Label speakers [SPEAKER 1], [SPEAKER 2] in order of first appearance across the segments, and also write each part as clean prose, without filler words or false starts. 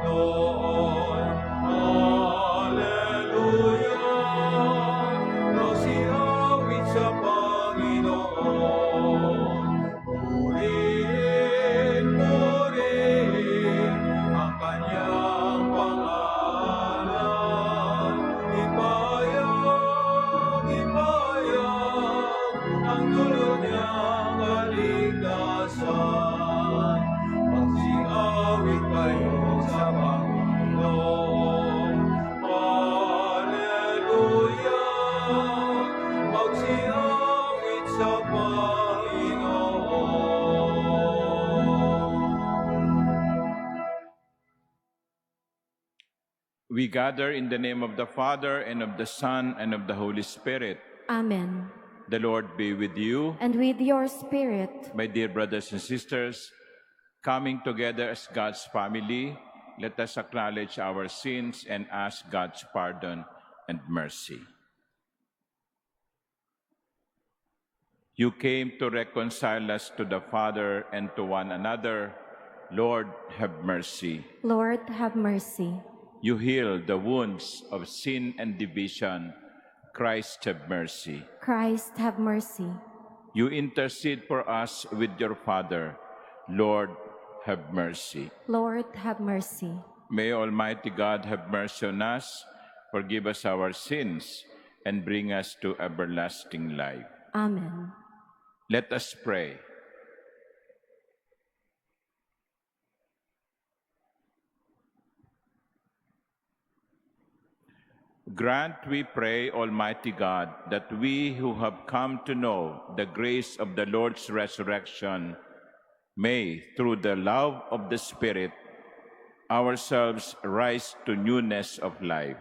[SPEAKER 1] Lord. Hallelujah. Nasiawit sa Panginoon. Purihin, purihin ang kanyang pangalan. Ipayag, ipayag ang dulot niyang kaligtasan. Magsiawit kayo sa Panginoon. Hallelujah! Magsiawit sa Panginoon. We gather in the name of the Father, and of the Son, and of the Holy Spirit.
[SPEAKER 2] Amen.
[SPEAKER 1] The Lord be with you.
[SPEAKER 2] And with your spirit.
[SPEAKER 1] My dear brothers and sisters, coming together as God's family, let us acknowledge our sins and ask God's pardon and mercy. You came to reconcile us to the Father and to one another. Lord, have mercy.
[SPEAKER 2] Lord, have mercy.
[SPEAKER 1] You heal the wounds of sin and division. Christ, have mercy.
[SPEAKER 2] Christ, have mercy.
[SPEAKER 1] You intercede for us with your Father. Lord, have mercy.
[SPEAKER 2] Lord, have mercy.
[SPEAKER 1] May Almighty God have mercy on us, forgive us our sins, and bring us to everlasting life.
[SPEAKER 2] Amen.
[SPEAKER 1] Let us pray. Grant, we pray, Almighty God, that we who have come to know the grace of the Lord's resurrection may, through the love of the Spirit, ourselves rise to newness of life.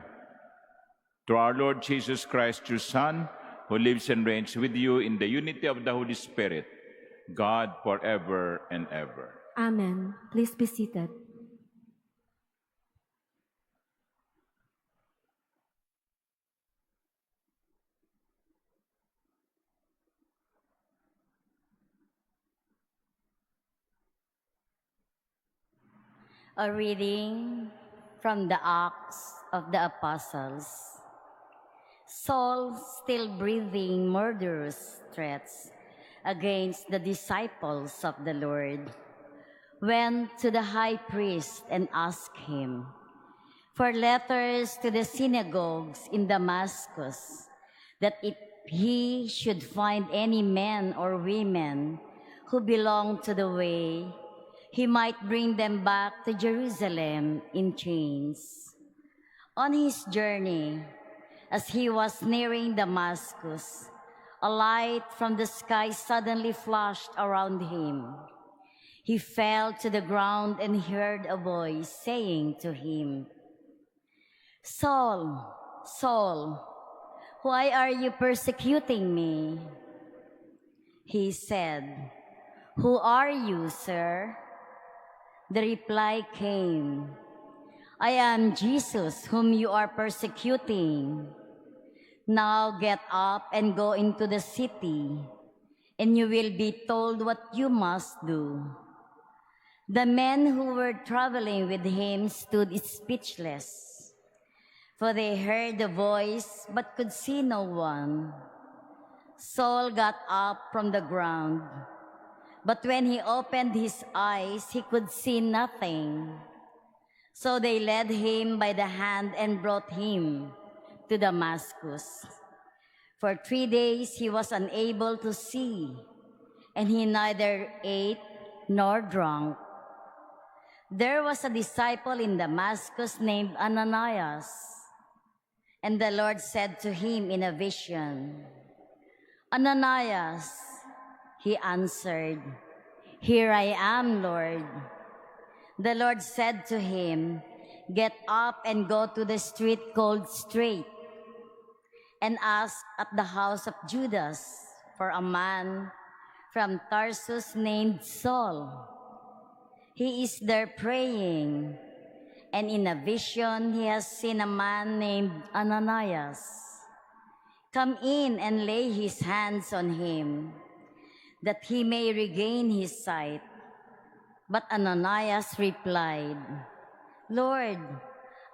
[SPEAKER 1] Through our Lord Jesus Christ, your Son, who lives and reigns with you in the unity of the Holy Spirit, God forever and ever.
[SPEAKER 2] Amen. Please be seated.
[SPEAKER 3] A reading from the Acts of the Apostles. Saul, still breathing murderous threats against the disciples of the Lord, went to the high priest and asked him for letters to the synagogues in Damascus, that if he should find any men or women who belong to the way, he might bring them back to Jerusalem in chains. On his journey, as he was nearing Damascus, a light from the sky suddenly flashed around him. He fell to the ground and heard a voice saying to him, "Saul, Saul, why are you persecuting me?" He said, "Who are you, sir?" The reply came, "I am Jesus, whom you are persecuting. Now get up and go into the city, and you will be told what you must do." The men who were traveling with him stood speechless, for they heard the voice but could see no one. Saul got up from the ground, but when he opened his eyes, he could see nothing. So they led him by the hand and brought him to Damascus. For 3 days he was unable to see, and he neither ate nor drank. There was a disciple in Damascus named Ananias, and the Lord said to him in a vision, "Ananias." He answered, "Here I am, Lord." The Lord said to him, "Get up and go to the street called Straight, and ask at the house of Judas for a man from Tarsus named Saul. He is there praying, and in a vision he has seen a man named Ananias. Come in and lay his hands on him, that he may regain his sight." But Ananias replied, Lord,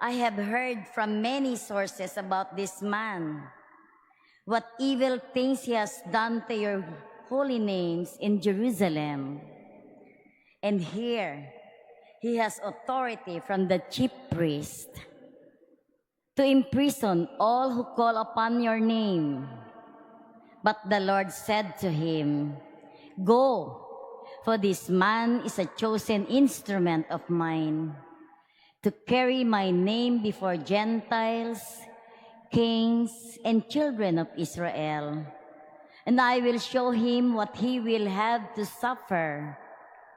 [SPEAKER 3] I have heard from many sources about this man, what evil things he has done to your holy names in Jerusalem. And here he has authority from the chief priest to imprison all who call upon your name. But the Lord said to him, Go, for this man is a chosen instrument of mine, to carry my name before Gentiles, kings, and children of Israel. And I will show him what he will have to suffer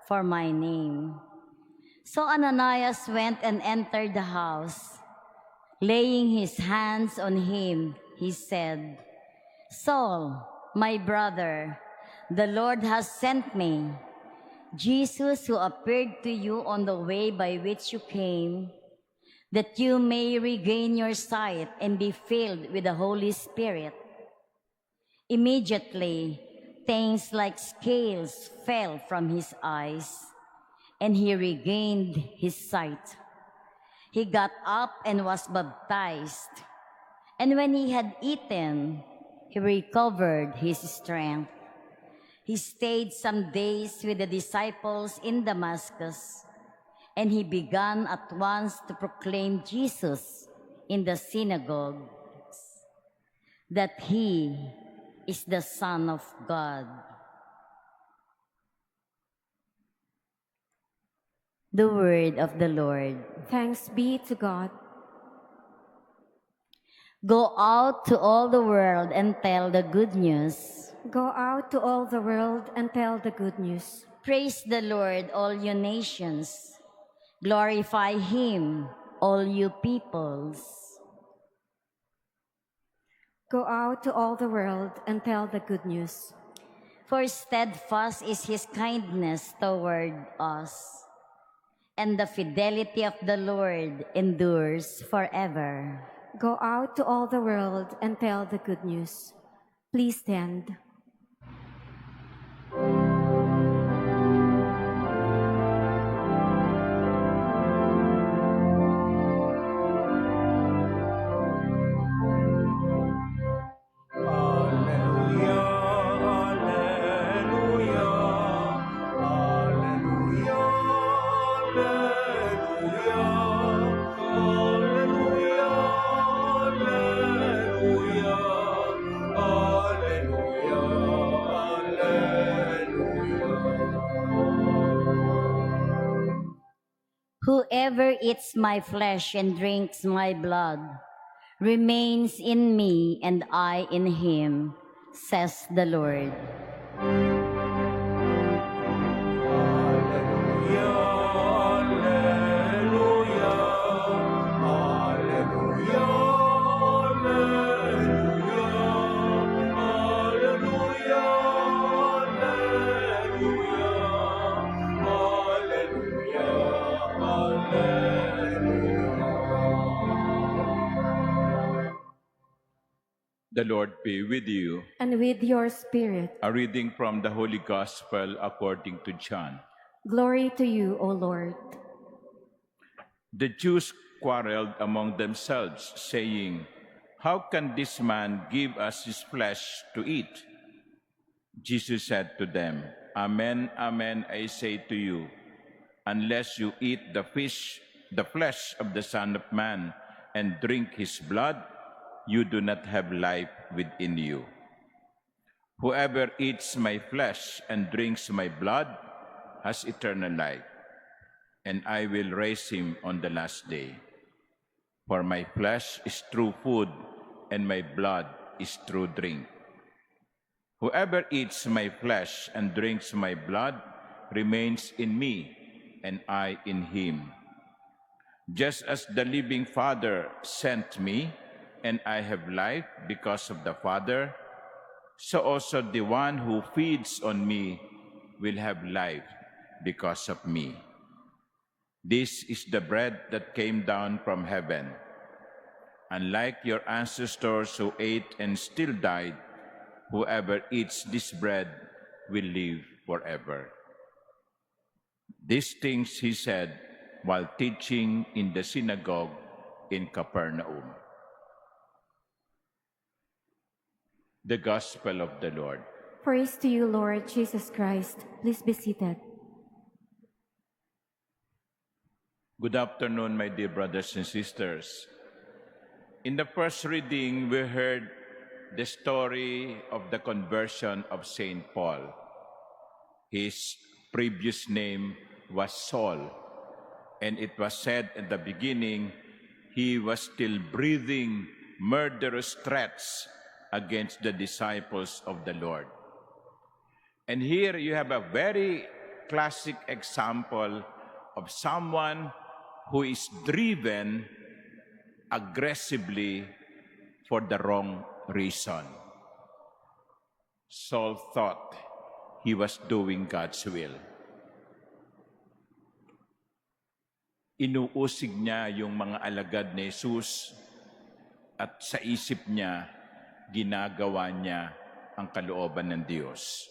[SPEAKER 3] for my name. So Ananias went and entered the house. Laying his hands on him, he said, Saul, my brother, the Lord has sent me, Jesus who appeared to you on the way by which you came, that you may regain your sight and be filled with the Holy Spirit. Immediately, things like scales fell from his eyes, and he regained his sight. He got up and was baptized, and when he had eaten, he recovered his strength. He stayed some days with the disciples in Damascus, and he began at once to proclaim Jesus in the synagogues, that he is the Son of God. The word of the Lord.
[SPEAKER 2] Thanks be to God.
[SPEAKER 3] Go out to all the world and tell the good news.
[SPEAKER 2] Go out to all the world and tell the good news.
[SPEAKER 3] Praise the Lord, all you nations. Glorify him, all you peoples.
[SPEAKER 2] Go out to all the world and tell the good news.
[SPEAKER 3] For steadfast is his kindness toward us, and the fidelity of the Lord endures forever.
[SPEAKER 2] Go out to all the world and tell the good news. Please stand.
[SPEAKER 3] Whoever eats my flesh and drinks my blood remains in me and I in him, says the Lord.
[SPEAKER 1] The Lord be with you.
[SPEAKER 2] And with your spirit.
[SPEAKER 1] A reading from the Holy Gospel according to John.
[SPEAKER 2] Glory to you, O Lord.
[SPEAKER 1] The Jews quarreled among themselves, saying, How can this man give us his flesh to eat? Jesus said to them, Amen, amen, I say to you, unless you eat the flesh of the Son of Man, and drink his blood, you do not have life within you. Whoever eats my flesh and drinks my blood has eternal life, and I will raise him on the last day. For my flesh is true food, and my blood is true drink. Whoever eats my flesh and drinks my blood remains in me, and I in him. Just as the living Father sent me, and I have life because of the Father, so also the one who feeds on me will have life because of me. This is the bread that came down from heaven. Unlike your ancestors who ate and still died, whoever eats this bread will live forever. These things he said while teaching in the synagogue in Capernaum. The Gospel of the Lord.
[SPEAKER 2] Praise to you, Lord Jesus Christ. Please be seated.
[SPEAKER 1] Good afternoon, my dear brothers and sisters. In the first reading, we heard the story of the conversion of Saint Paul. His previous name was Saul, and it was said in the beginning, he was still breathing murderous threats against the disciples of the Lord. And here you have a very classic example of someone who is driven aggressively for the wrong reason. Saul thought he was doing God's will. Inuusig niya yung mga alagad ni Jesus at sa isip niya, ginagawa niya ang kalooban ng Diyos.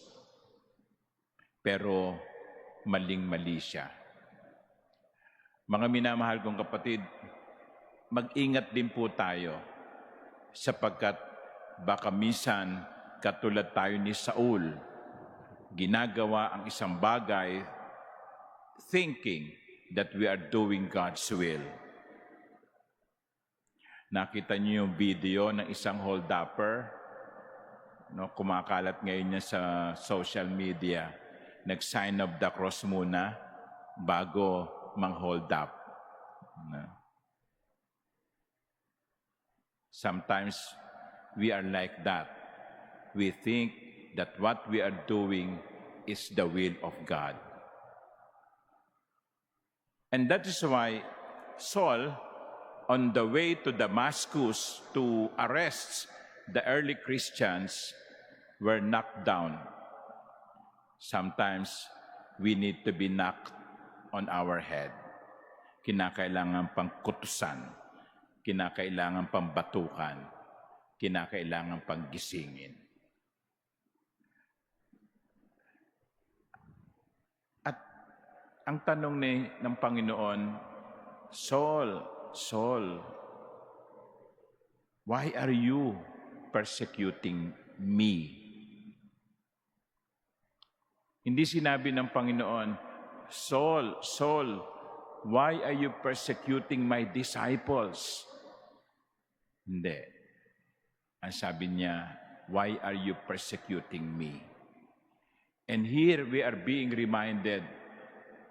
[SPEAKER 1] Pero maling-mali siya. Mga minamahal kong kapatid, mag-ingat din po tayo sapagkat baka minsan katulad tayo ni Saul, ginagawa ang isang bagay thinking that we are doing God's will. Nakita niyo yung video ng isang hold-upper, no, kumakalat ngayon niya sa social media, nag-sign of the cross muna bago mang-hold up. No? Sometimes we are like that. We think that what we are doing is the will of God. And that is why Saul, on the way to Damascus to arrest the early Christians, were knocked down. Sometimes we need to be knocked on our head. Kinakailangan pang kutusan, kinakailangan pang batukan, kinakailangan pang gisingin. At ang tanong ng Panginoon, Saul, Saul, why are you persecuting me? Hindi sinabi ng Panginoon, Saul, Saul, why are you persecuting my disciples? Hindi. Ang sabi niya, why are you persecuting me? And here we are being reminded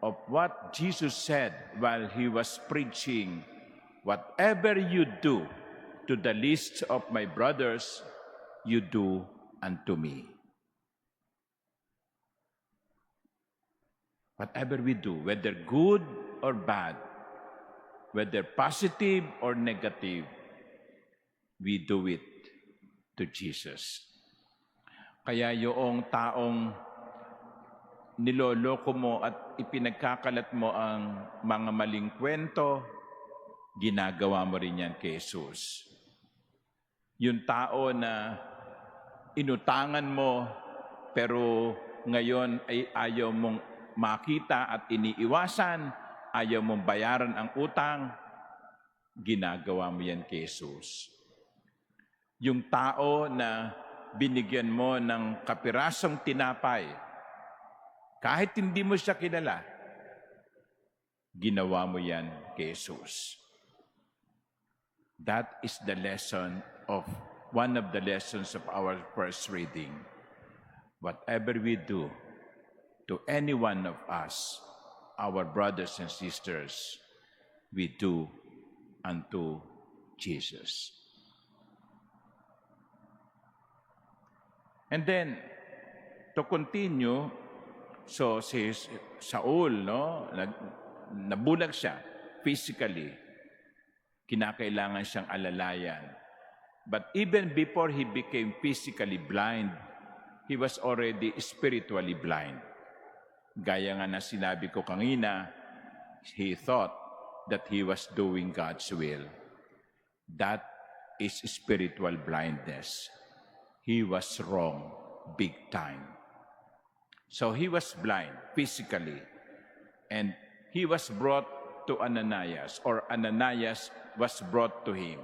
[SPEAKER 1] of what Jesus said while he was preaching, whatever you do to the least of my brothers, you do unto me. Whatever we do, whether good or bad, whether positive or negative, we do it to Jesus. Kaya yung taong niloloko mo at ipinagkakalat mo ang mga maling kwento, ginagawa mo rin yan kay Jesus. Yung tao na inutangan mo, pero ngayon ay ayaw mong makita at iniiwasan, ayaw mong bayaran ang utang, ginagawa mo yan kay Jesus. Yung tao na binigyan mo ng kapirasong tinapay, kahit hindi mo siya kilala, ginawa mo yan kay Jesus. That is the lesson of, one of the lessons of our first reading. Whatever we do to any one of us, our brothers and sisters, we do unto Jesus. And then, to continue, so si Saul, no, nabulag siya physically. Kinakailangan siyang alalayan. But even before he became physically blind, he was already spiritually blind. Gaya nga na sinabi ko kanina, he thought that he was doing God's will. That is spiritual blindness. He was wrong big time. So he was blind physically, and he was brought brought to Ananias, or Ananias was brought to him.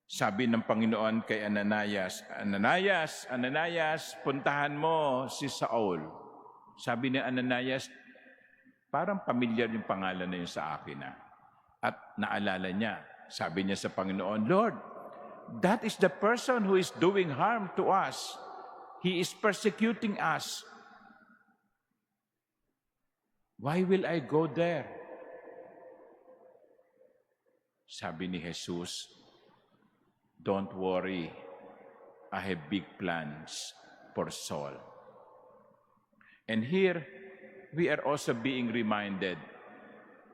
[SPEAKER 1] Sabi ng Panginoon kay Ananias, Ananias, Ananias, puntahan mo si Saul. Sabi ni Ananias, parang pamilyar yung pangalan na yun sa akin. At naalala niya, sabi niya sa Panginoon, Lord, that is the person who is doing harm to us. He is persecuting us. Why will I go there? Sabi ni Jesus, don't worry, I have big plans for Saul. And here, we are also being reminded,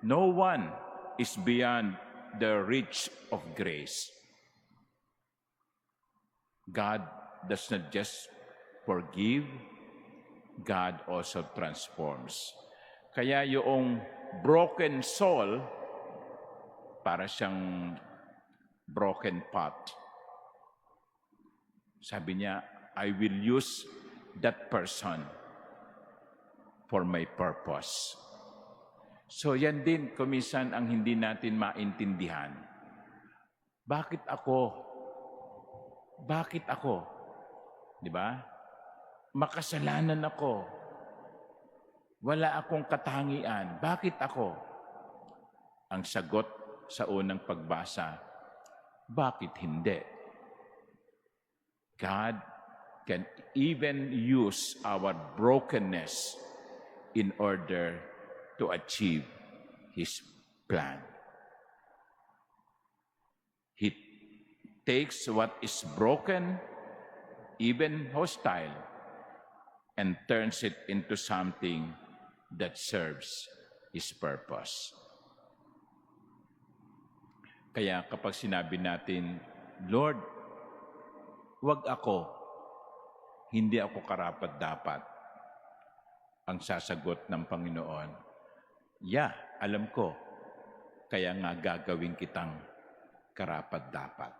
[SPEAKER 1] no one is beyond the reach of grace. God does not just forgive, God also transforms. Kaya yung broken soul, para siyang broken pot. Sabi niya, I will use that person for my purpose. So yan din, kuminsan ang hindi natin maintindihan. Bakit ako? Bakit ako? Di ba? Makasalanan ako. Wala akong katangian. Bakit ako? Ang sagot sa unang pagbasa, bakit hindi? God can even use our brokenness in order to achieve His plan. He takes what is broken, even hostile, and turns it into something that serves His purpose. Kaya kapag sinabi natin, Lord, wag ako, hindi ako karapat-dapat, ang sasagot ng Panginoon, alam ko, kaya nga gagawin kitang karapat-dapat.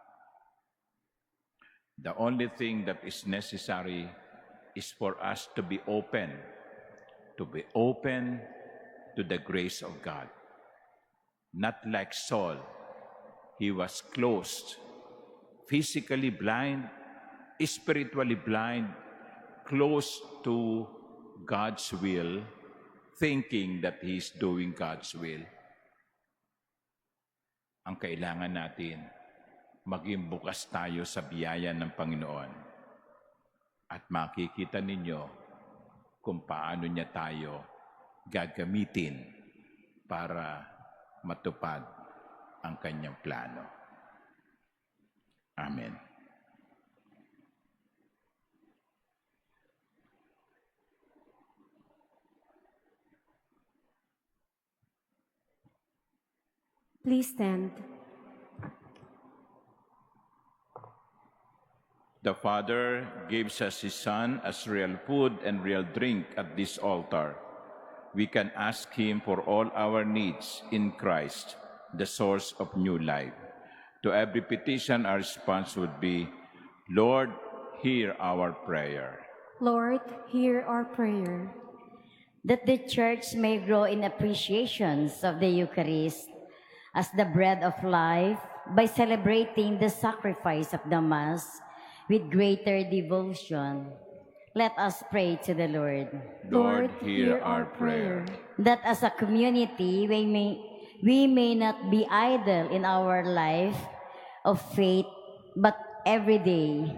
[SPEAKER 1] The only thing that is necessary is for us to be open to the grace of God. Not like Saul, he was closed, physically blind, spiritually blind, close to God's will, thinking that he's doing God's will. Ang kailangan natin, maging bukas tayo sa biyaya ng Panginoon at makikita ninyo kung paano niya tayo gagamitin para matupad ang kanyang plano. Amen.
[SPEAKER 2] Please stand.
[SPEAKER 1] The Father gives us His Son as real food and real drink at this altar. We can ask Him for all our needs in Christ, the source of new life. To every petition, our response would be, Lord, hear our prayer.
[SPEAKER 2] Lord, hear our prayer.
[SPEAKER 3] That the Church may grow in appreciations of the Eucharist as the bread of life by celebrating the sacrifice of the Mass with greater devotion. Let us pray to the Lord.
[SPEAKER 1] Lord, hear our prayer.
[SPEAKER 3] That as a community, we may not be idle in our life of faith, but every day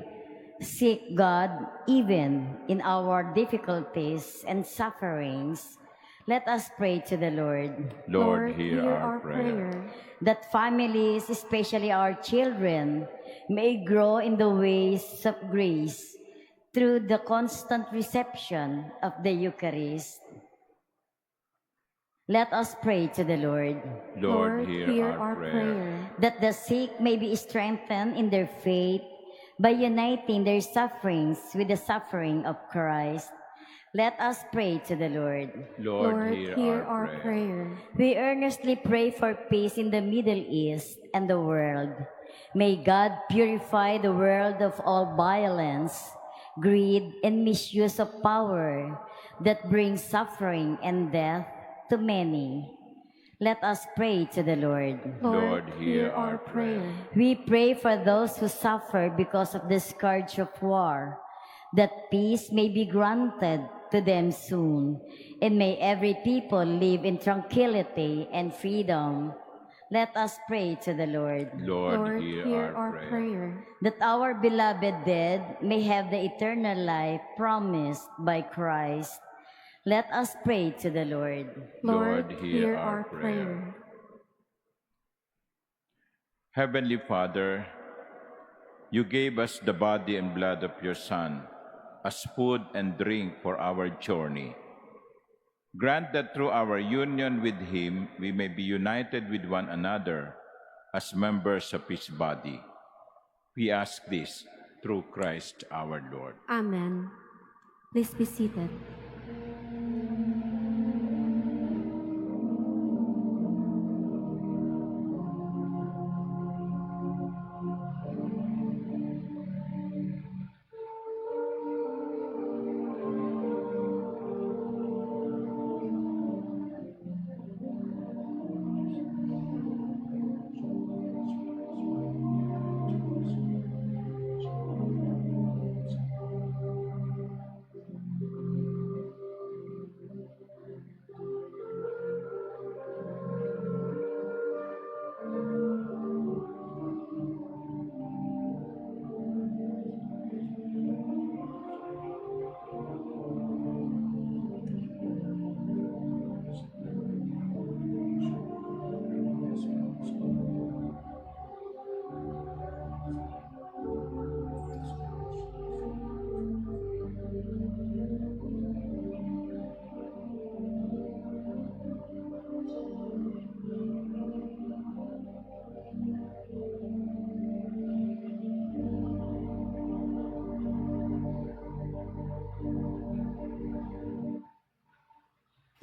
[SPEAKER 3] seek God even in our difficulties and sufferings. Let us pray to the Lord.
[SPEAKER 1] Lord, hear our prayer.
[SPEAKER 3] That families, especially our children, may grow in the ways of grace through the constant reception of the Eucharist. Let us pray to the Lord.
[SPEAKER 1] Lord, hear our prayer.
[SPEAKER 3] That the sick may be strengthened in their faith by uniting their sufferings with the suffering of Christ. Let us pray to the Lord.
[SPEAKER 1] Lord, hear our prayer.
[SPEAKER 3] We earnestly pray for peace in the Middle East and the world. May God purify the world of all violence, greed, and misuse of power that brings suffering and death to many. Let us pray to the Lord.
[SPEAKER 1] Lord, hear our prayer.
[SPEAKER 3] We pray for those who suffer because of the scourge of war, that peace may be granted to them soon, and may every people live in tranquility and freedom. Let us pray to the Lord.
[SPEAKER 1] Lord, hear our prayer.
[SPEAKER 3] That our beloved dead may have the eternal life promised by Christ. Let us pray to the Lord.
[SPEAKER 1] Lord, hear our prayer. Heavenly Father, you gave us the body and blood of your Son as food and drink for our journey. Grant that through our union with him, we may be united with one another as members of his body. We ask this through Christ our Lord.
[SPEAKER 2] Amen. Please be seated.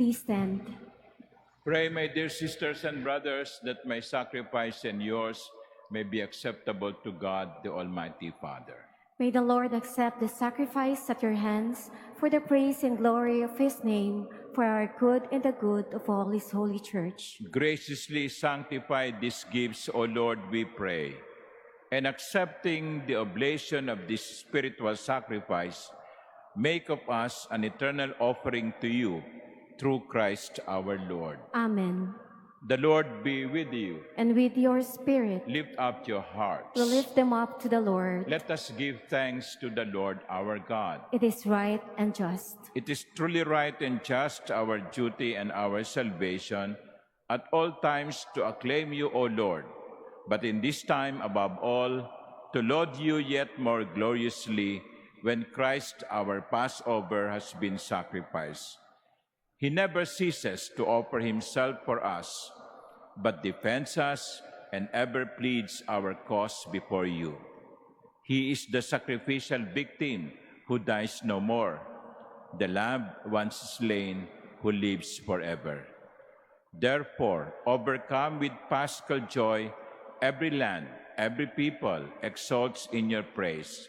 [SPEAKER 2] Please stand.
[SPEAKER 1] Pray, my dear sisters and brothers, that my sacrifice and yours may be acceptable to God, the Almighty Father.
[SPEAKER 2] May the Lord accept the sacrifice at your hands for the praise and glory of his name, for our good and the good of all his holy church.
[SPEAKER 1] Graciously sanctify these gifts, O Lord, we pray, and accepting the oblation of this spiritual sacrifice, make of us an eternal offering to you, through Christ our Lord.
[SPEAKER 2] Amen.
[SPEAKER 1] The Lord be with you.
[SPEAKER 2] And with your spirit,
[SPEAKER 1] Lift up your hearts.
[SPEAKER 2] we lift them up to the Lord.
[SPEAKER 1] Let us give thanks to the Lord our God.
[SPEAKER 2] It is right and just.
[SPEAKER 1] It is truly right and just, our duty and our salvation, at all times to acclaim you, O Lord, but in this time above all, to laud you yet more gloriously when Christ our Passover has been sacrificed. He never ceases to offer himself for us, but defends us and ever pleads our cause before you. He is the sacrificial victim who dies no more, the Lamb once slain who lives forever. Therefore, overcome with paschal joy, every land, every people exalts in your praise,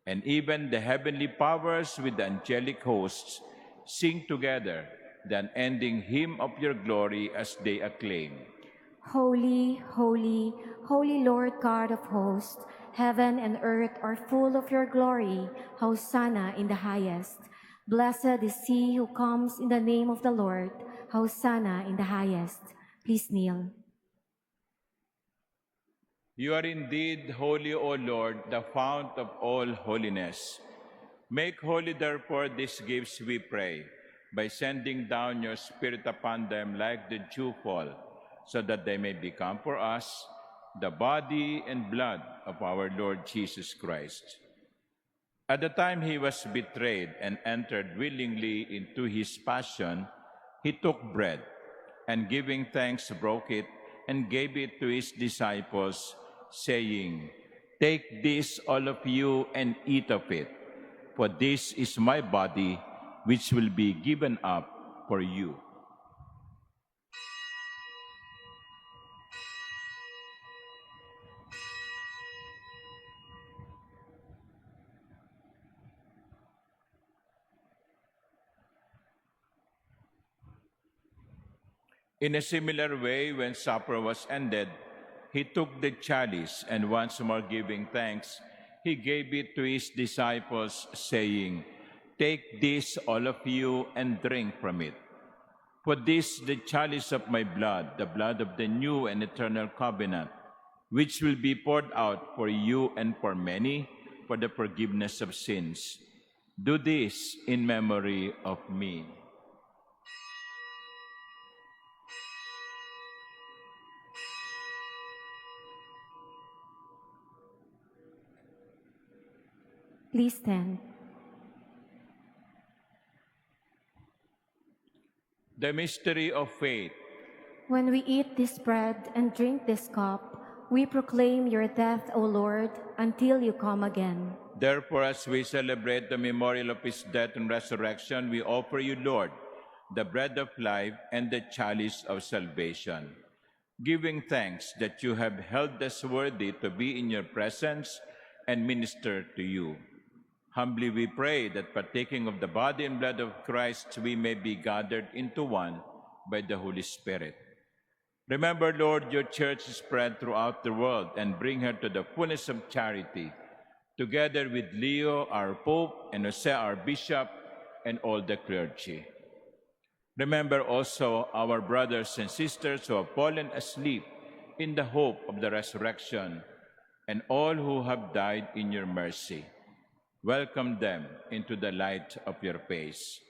[SPEAKER 1] and even the heavenly powers with the angelic hosts sing together the unending hymn of your glory as they acclaim.
[SPEAKER 2] Holy, holy, holy Lord God of hosts, heaven and earth are full of your glory. Hosanna in the highest. Blessed is he who comes in the name of the Lord. Hosanna in the highest. Please kneel.
[SPEAKER 1] You are indeed holy, O Lord, the fount of all holiness. Make holy, therefore, these gifts, we pray, by sending down your Spirit upon them like the dewfall, so that they may become for us the body and blood of our Lord Jesus Christ. At the time he was betrayed and entered willingly into his passion, he took bread, and giving thanks, broke it, and gave it to his disciples, saying, "Take this, all of you, and eat of it, for this is my body, which will be given up for you." In a similar way, when supper was ended, he took the chalice, and once more giving thanks, he gave it to his disciples, saying, "Take this, all of you, and drink from it. For this the chalice of my blood, the blood of the new and eternal covenant, which will be poured out for you and for many for the forgiveness of sins. Do this in memory of me."
[SPEAKER 2] Please stand.
[SPEAKER 1] The mystery of faith.
[SPEAKER 2] When we eat this bread and drink this cup, we proclaim your death, O Lord, until you come again.
[SPEAKER 1] Therefore, as we celebrate the memorial of his death and resurrection, we offer you, Lord, the bread of life and the chalice of salvation, giving thanks that you have held us worthy to be in your presence and minister to you. Humbly we pray that partaking of the body and blood of Christ, we may be gathered into one by the Holy Spirit. Remember, Lord, your church spread throughout the world and bring her to the fullness of charity, together with Leo, our Pope, and Jose, our Bishop, and all the clergy. Remember also our brothers and sisters who have fallen asleep in the hope of the resurrection, and all who have died in your mercy. Welcome them into the light of your face.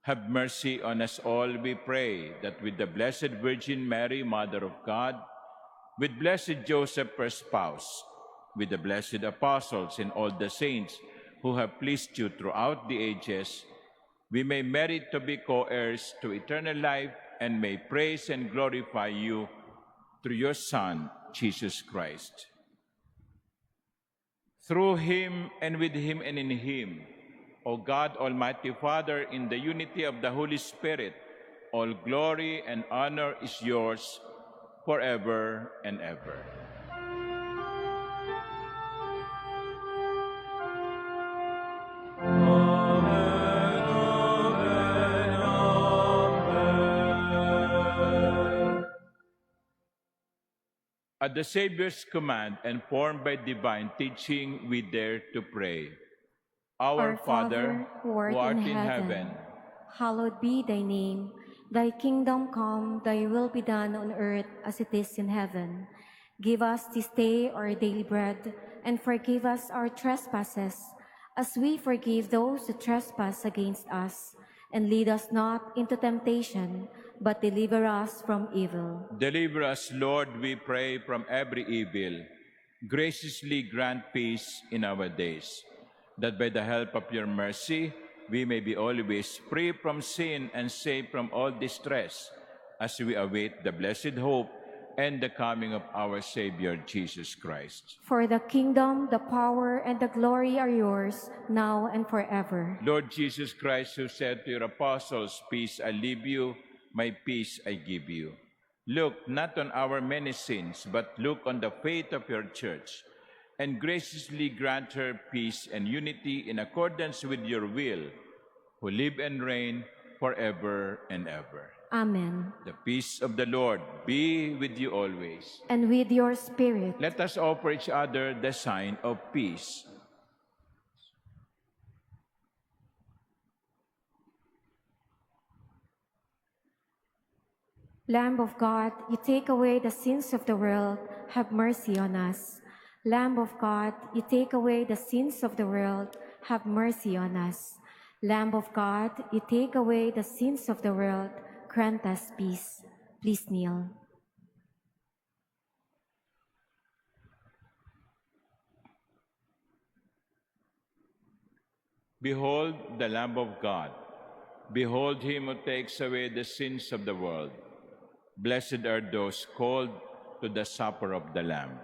[SPEAKER 1] Have mercy on us all, we pray, that with the Blessed Virgin Mary, Mother of God, with blessed Joseph, her spouse, with the blessed apostles and all the saints who have pleased you throughout the ages, we may merit to be co-heirs to eternal life and may praise and glorify you through your Son, Jesus Christ. Through him and with him and in him, O God, Almighty Father, in the unity of the Holy Spirit, all glory and honor is yours forever and ever. At the Savior's command and formed by divine teaching, we dare to pray. Our Father,
[SPEAKER 2] who art in heaven, hallowed be thy name. Thy kingdom come, thy will be done on earth as it is in heaven. Give us this day our daily bread, and forgive us our trespasses, as we forgive those who trespass against us. And lead us not into temptation, but deliver us from evil.
[SPEAKER 1] Deliver us, Lord, we pray, from every evil. Graciously grant peace in our days, that by the help of your mercy, we may be always free from sin and safe from all distress, as we await the blessed hope and the coming of our Savior, Jesus Christ.
[SPEAKER 2] For the kingdom, the power, and the glory are yours, now and forever.
[SPEAKER 1] Lord Jesus Christ, who said to your apostles, "Peace I leave you, my peace I give you." Look not on our many sins, but look on the faith of your church, and graciously grant her peace and unity in accordance with your will, who live and reign forever and ever.
[SPEAKER 2] Amen.
[SPEAKER 1] The peace of the Lord be with you always.
[SPEAKER 2] And with your spirit.
[SPEAKER 1] Let us offer each other the sign of peace.
[SPEAKER 2] Lamb of God, you take away the sins of the world, have mercy on us. Lamb of God, you take away the sins of the world, have mercy on us. Lamb of God, you take away the sins of the world, grant us peace. Please kneel.
[SPEAKER 1] Behold the Lamb of God. Behold him who takes away the sins of the world. Blessed are those called to the supper of the Lamb.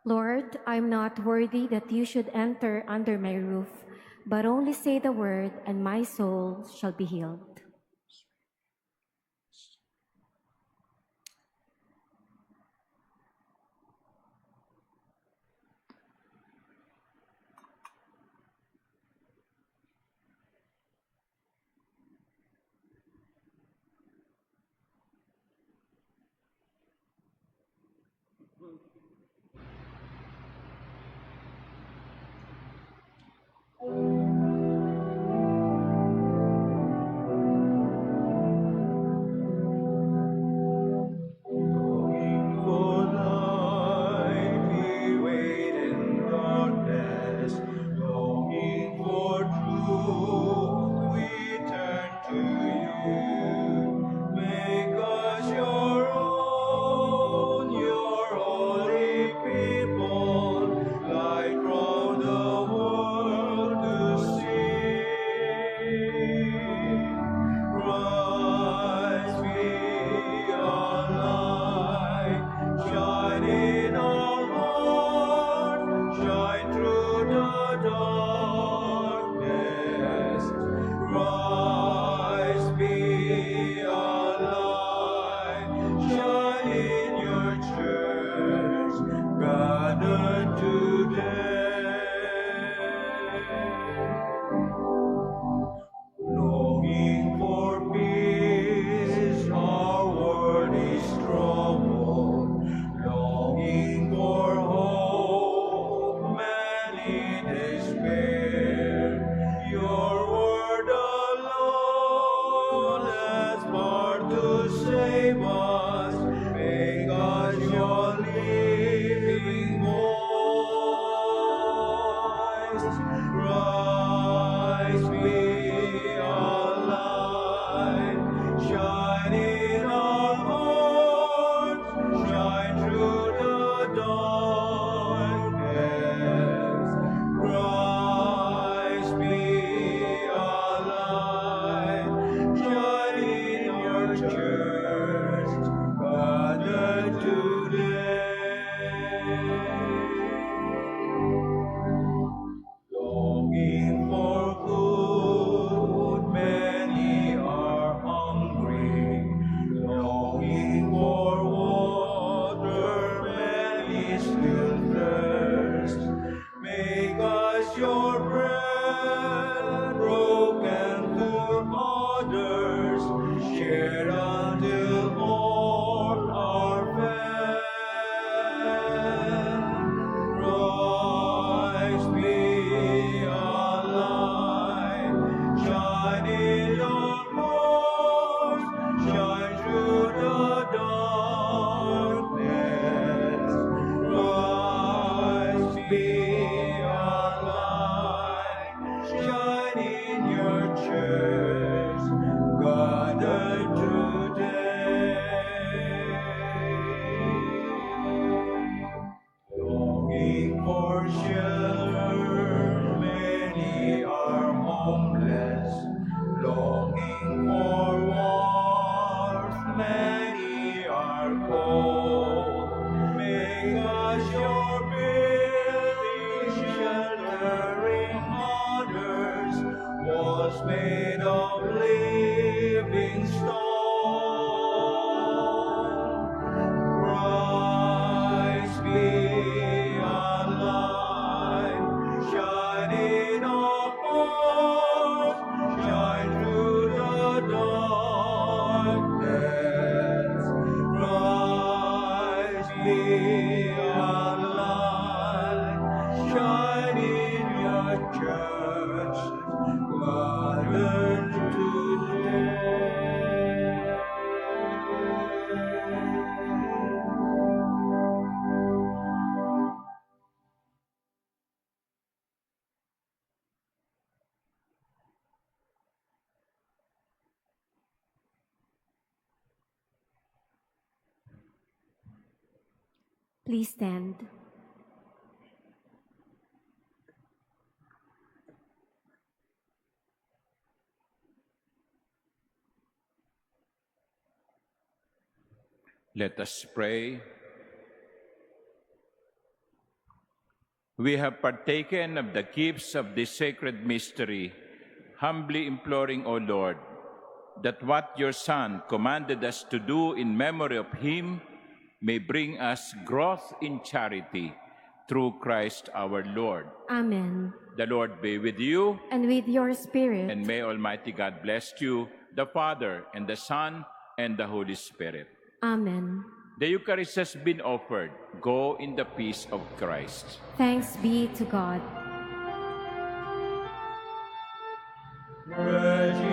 [SPEAKER 2] Lord, I am not worthy that you should enter under my roof, but only say the word, and my soul shall be healed.
[SPEAKER 4] For light we wait in darkness, longing for truth we turn to you. Make us your own, your holy people, light from the world to see. Christ be our light, shine in our hearts, shine through the darkness. Christ be our light, shine in your church, gathered today. Longing for peace, our world is troubled. Longing for hope, many despair. Your word alone has power to save us. Make us your living voice. Christ be our light, shine in our hearts, shine through the darkness. Christ be our light, shine in your church, gathered today. Longing for good, many are hungry. Longing for water, many still thirst. Make us your bread, broken for others, shared until all are fed. Christ be our light, shine in our hearts, shine through the darkness. Christ be our light, shine in your church, gathered today. Longing for shelter, many are homeless. Longing for warmth, many are cold. Make us your building, sheltering others, walls made of living stone. Christ be our light, shine in our hearts, shine through the darkness. Christ be our light, shine in your church, gathered today.
[SPEAKER 2] Please stand.
[SPEAKER 1] Let us pray. We have partaken of the gifts of this sacred mystery, humbly imploring, O Lord, that what your Son commanded us to do in memory of him may bring us growth in charity through Christ our Lord.
[SPEAKER 2] Amen.
[SPEAKER 1] The Lord be with you,
[SPEAKER 2] And with your spirit.
[SPEAKER 1] and may Almighty God bless you, the Father, and the Son, and the Holy Spirit.
[SPEAKER 2] Amen.
[SPEAKER 1] The Eucharist has been offered. Go in the peace of Christ.
[SPEAKER 2] Thanks be to God.
[SPEAKER 4] Virgin